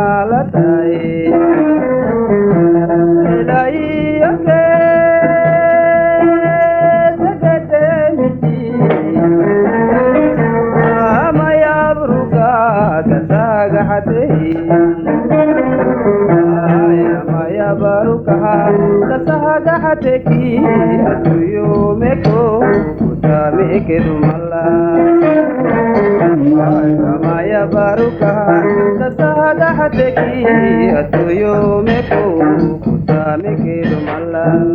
محالتي ما يباركها تسهدحتكي يومكو كتامك دملا ما يباركها تسهدحتكي يومكو كتامك دملا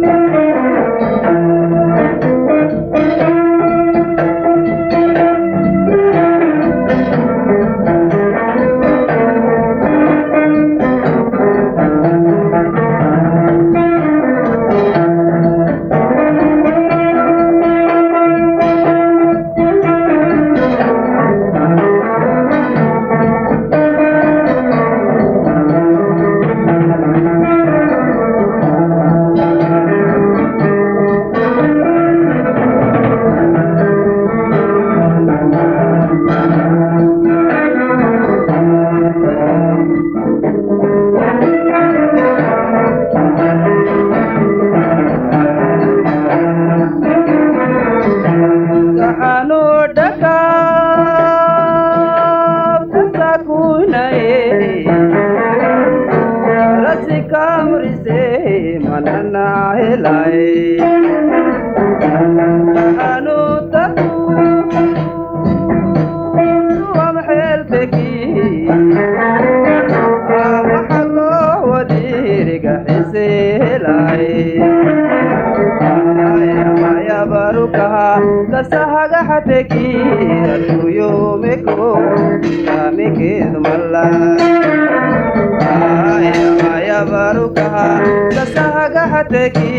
manana helai anu taku am helbeki mahalo wadiriga hiselai maya baruka kasahaga hateki atuyo meko amike dumalla maya baruka kasahaga hateki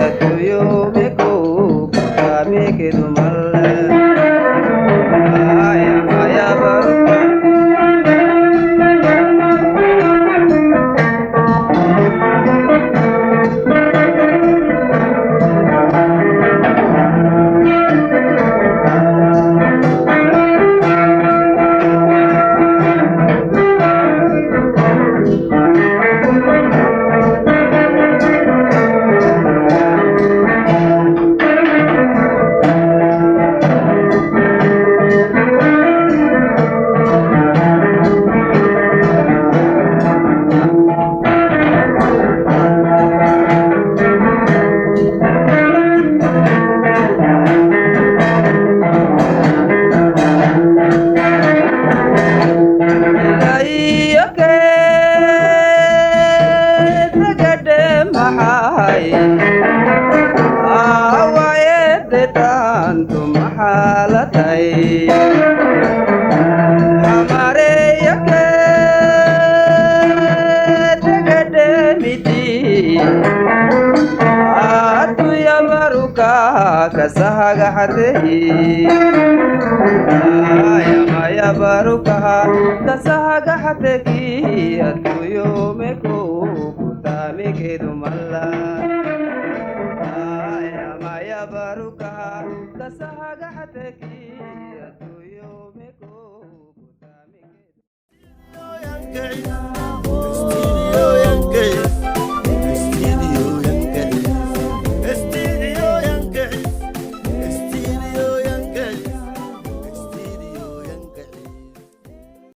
atuyo meko amike dumalla maya baruka kasahaga hatehi maya baruka kasahaga hateki atuyo meko kutamike dumalla maya baruka kasahaga hateki atuyo meko kutamike